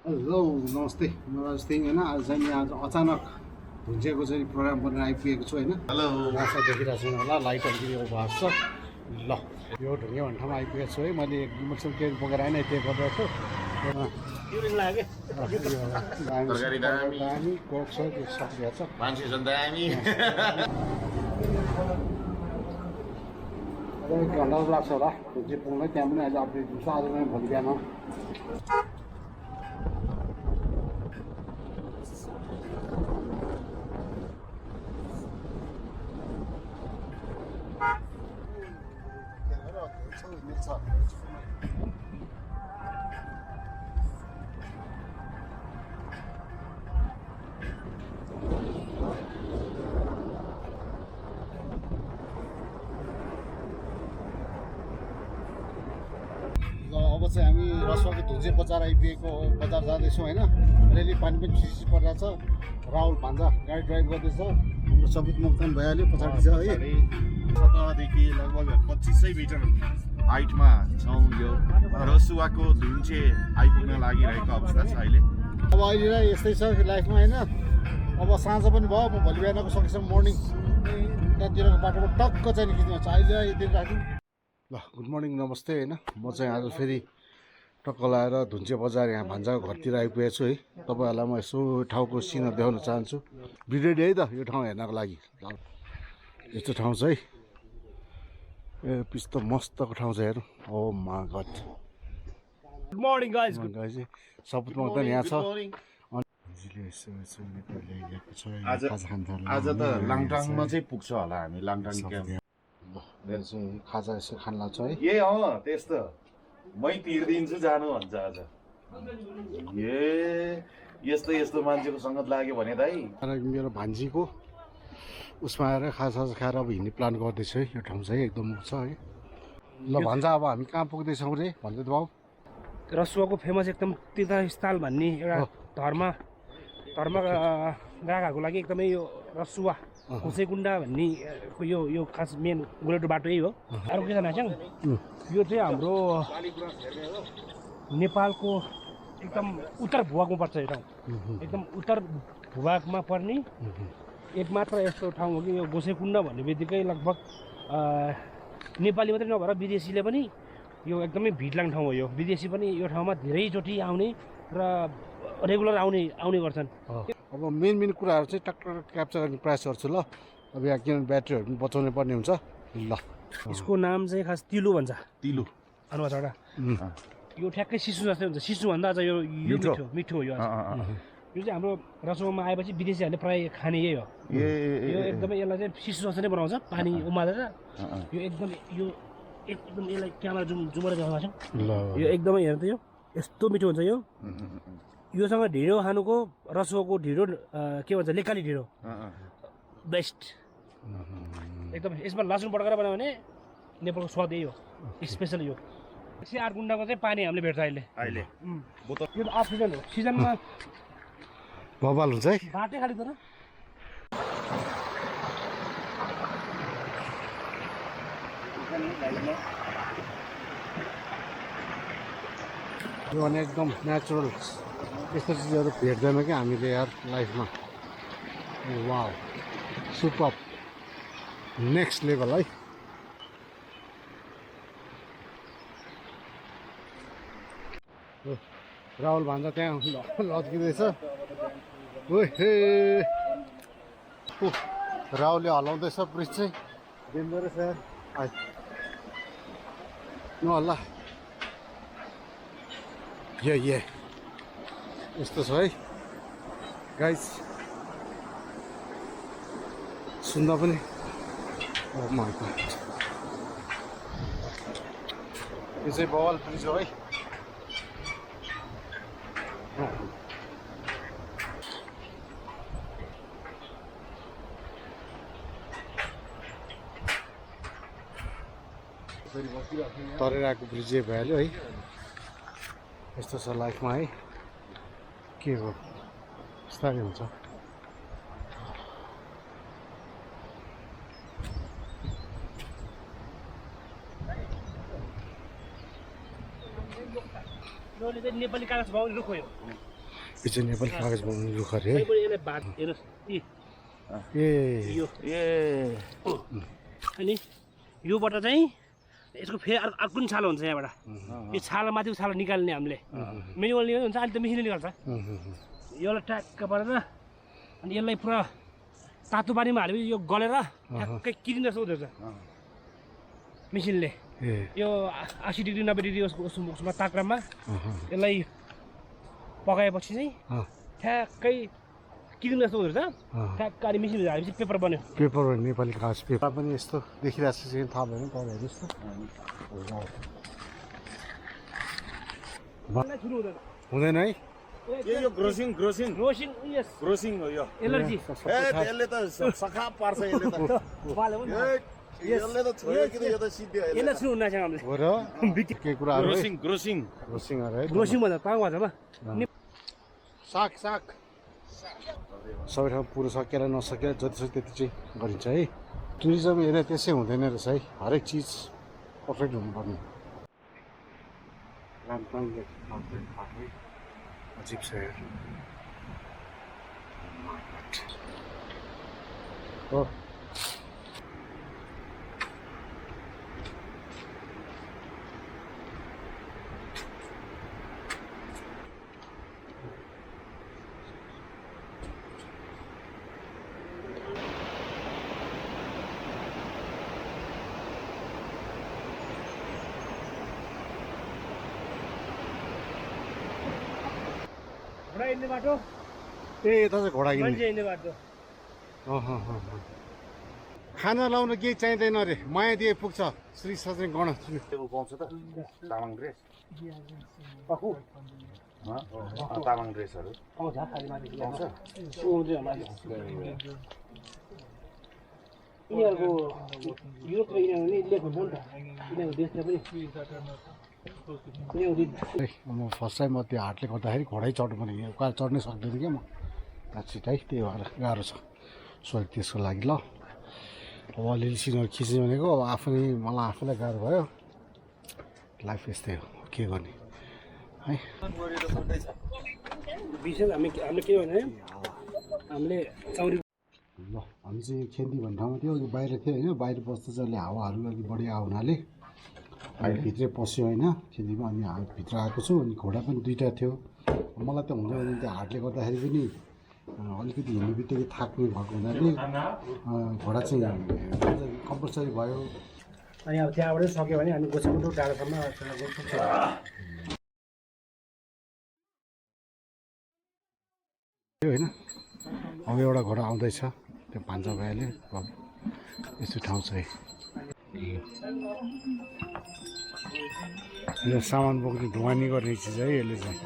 Hello नमस्ते म राज thing होइन आज चाहिँ यहाँ आज अचानक भुन्जेको चाहिँ प्रोग्राम बनाएर आइपुगेको छु होइन हेलो आशा देखिरहेको छैन होला लाइटहरू पनि यो भएको छ ल यो ढुङ्गे भन्ने ठाउँमा आइपुगेको छु है मैले एकदम केक बोकेर आएन त्यही गरिरहेको तरकारी दामी। छु दामी कोक छ त्यो सकिएको छ मान्छे छन् दामी। एक घन्टा लाग्छ होला भुन्जे पुग्नै त्यहाँ पनि अहिले अपडेट दिन्छ आज पनि भोलि बिहान अब चाहिँ हामी रसुवाको धुन्जे बजार आइपुगेको बजार जाँदैछौँ होइन अलिअलि पानी पनि चिसी परिरहेको छ राहुल भान्जा गाडी ड्राइभ गर्दैछ हाम्रो सपुत मोक्तान भइहाल्यो पछाडि छ है सतहदेखि लगभग 2500 मिटर हाइटमा छौँ। यो रसुवाको धुन्चे आइपुग्न लागिरहेको अवस्था छ अहिले। अब अहिले यस्तै छ लाइफमा होइन अब साँझ पनि भयो म भोलि बिहानको सकेसम्म मर्निङ त्यहाँतिरको बाटोमा टक्क चाहिँ निस्किनु छ अहिले यति राख्नु ल गुड मर्निङ नमस्ते होइन म चाहिँ आज फेरि टक्क लगाएर धुन्चे बजार यहाँ भान्जाको घरतिर आइपुगेको छु है तपाईँहरूलाई म यसो ठाउँको सिनहरू देखाउन चाहन्छु भिडियो है त यो ठाउँ हेर्नको लागि यस्तो ठाउँ छ है ए पिस्तो मस्तको ठाउँ छ हेर्नु ओ मा गड Good morning, guys. Saput Moktan यहाँ छ आज त लाङटाङमा चाहिँ पुग्छ होला हामी लाङटाङ क्याम्प। खाजा यसो खान लाग्छ है ए त्यस्तो मै तिर्दिन्छु जानु भन्छ आज। ए यस्तो यस्तो मान्छेको सङ्गत लाग्यो भने दाइ मेरो भान्जीको उसमा आएर खाजा खाएर अब हिँड्ने प्लान गर्दैछ है यो ठाउँ चाहिँ एकदम छ है ल भन्छ अब हामी कहाँ पुग्दैछौँ रे भन्दै भाउ रसुवाको फेमस एकदम तीर्थस्थल भन्ने एउटा धर्म ग्राहकहरूको लागि एकदमै यो रसुवा खुसेकुण्डा भन्ने यो खास मेन गोलेटो बाटो यही हो। अरू के छ नास्याङ यो चाहिँ हाम्रो नेपालको एकदम उत्तर भूभागमा पर्छ यो ठाउँ एकदम उत्तर भूभागमा पर्ने एकमात्र यस्तो ठाउँ हो कि यो गोसेकुण्ड भन्ने बित्तिकै लगभग नेपाली मात्रै नभएर विदेशीले पनि यो एकदमै भिड लाग्ने ठाउँ हो। यो विदेशी पनि यो ठाउँमा धेरैचोटि आउने र रेगुलर आउने गर्छन्। अब मेन कुराहरू चाहिँ टक्टर क्याप्चर गर्ने प्रयास गर्छु ल अब यहाँ किनभने ब्याट्रीहरू पनि बचाउनु पर्ने हुन्छ ल यसको नाम चाहिँ खास तिलु भन्छ तिलु अनुवा चढा यो ठ्याक्कै सिसु जस्तै हुन्छ सिसुभन्दा अझ यो मिठो हो यो यो चाहिँ हाम्रो रसोमा आएपछि विदेशीहरूले प्रायः खाने यही हो। यो एकदमै यसलाई चाहिँ सिसु जस्तो नै बनाउँछ पानी उमालेर यो एकदम यसलाई क्यामेरा जुमेर देखाउँछ यो एकदमै हेर्नु त यो यस्तो मिठो हुन्छ यो योसँग ढिँडो खानुको रसुवाको ढिँडो के भन्छ लेकाली ढिँडो बेस्ट एकदम यसमा लसुन पड्काएर बनायो भने नेपालको स्वाद यही हो स्पेसल यो 108 गुन्डाको चाहिँ पानी हामीले भेट्छ अहिले यो अफ सिजन हो सिजनमा बबाल हुन्छ है बाटै खाली तर यो भने एकदम नेचुरल यस्तो चिजहरू भेट्दैन क्या हामीले यार लाइफमा वाउ सुपर नेक्स्ट लेभल है राहुल भान्जा त्यहाँ लड्किँदैछ राहुलले हलाउँदैछ ब्रिज चाहिँ डेन्जर छ यार नहल्ला ये यस्तो छ है गाइस सुन्दा पनि यो चाहिँ बवाल ब्रिज हो है तरेर आएको ब्रिज भइहाल्यो है यस्तो छ लाइफमा है के हो बिस्तारै हुन्छ योले चाहिँ नेपाली कागज बनाउने रुख हो यो यो चाहिँ नेपाली कागज बनाउने रुख अरे है यसलाई भाग हेर्नुहोस् ए यो अनि योबाट चाहिँ यसको फेरि अर्को पनि छालो हुन्छ यहाँबाट यो छालो माथिको छालो निकाल्ने हामीले मेनुअल निकाल्नु हुन्छ अहिले त मेसिनले निकाल्छ यसलाई ट्याक्क पारेर अनि यसलाई पुरा तातो पानीमा हालेपछि यो गलेर ठ्याक्कै किरिन जस्तो हुँदो रहेछ मेसिनले यो 80 डिग्री 90 डिग्री उसमा तापक्रममा यसलाई पकाएपछि चाहिँ ठ्याक्कै किरिन जस्तो हुँदो रहेछ ठ्याक्क अनि मेसिनले हालेपछि पेपर बन्यो पेपर नेपाली कागज पेपर पनि यस्तो देखिरहेको छ थाहा भएन तपाईँहरू जस्तो हुँदैन है यो ग्रोसिङ ग्रोसिङ हो यो एलर्जी यसले त सखा पार्छ यसले त यसले त छोयो कि यो त सिद्धि यसलाई सुन्नु हुन्न चाहिँ हामीले हो र केही कुराहरू ग्रोसिङ है ग्रोसिङ भन्दा ताङ भन्छ साग सबै ठाउँ पुरो सकेर नसकेर जति सक्यो त्यति चाहिँ गरिन्छ है टुरिज्म एरिया त्यसै हुँदैन रहेछ है हरेक चिज पर्फेक्ट हुनुपर्ने अजिब छ यार हो घोडा हिँड्ने बाटो ए यता चाहिँ घोडा मान्छे हिँड्ने हिँड्ने बाटो खाना लाउन केही चाहिँदैन अरे माया दिए पुग्छ श्री सजनी गण पाउँछ त तामाङ ड्रेस तामाङ ड्रेसहरू पाउँछ खाली माथि पाउँछ यिनीहरूको युरोप र यिनीहरू लेख्नु पर्यो नि त यिनीहरूको देशले पनि म फर्स्ट टाइम म त्यो हाटले गर्दाखेरि घोडै चढ्नु पर्ने उकालो चढ्नै सक्दैन क्या म छिट है त्यही भएर गाह्रो छ सो त्यसको लागि ल अब अलिअलि सिनहरू खिच्ने भनेको अब मलाई आफूलाई गाह्रो भयो लाइफ यस्तै हो के गर्ने है विशेष हामीले के भने हामीले चौरी ल हामी चाहिँ खेन्ती भन्ने ठाउँमा थियो अघि बाहिर थियो होइन बाहिर बस्दा चाहिँ अहिले हावाहरू अलिक बढी आयो हुनाले अहिले भित्रै पस्यो होइन खेतीमा अनि भित्र आएको छु अनि घोडा पनि दुईवटा थियो मलाई त हुन्छ भने त्यो हाटले गर्दाखेरि पनि अलिकति हिँड्ने बित्तिकै थाक्ने भएको हुनाले घोडा चाहिँ कम्पलसरी भयो अनि अब त्यहाँबाटै सक्यो भने हामी गोछामुटु डाँडासम्म होइन अब एउटा घोडा आउँदैछ त्यो भान्जा भइहाल्यो अब यस्तो ठाउँ छ है यो सामान बोक्ने ढुवानी गर्ने चिज है यसले चाहिँ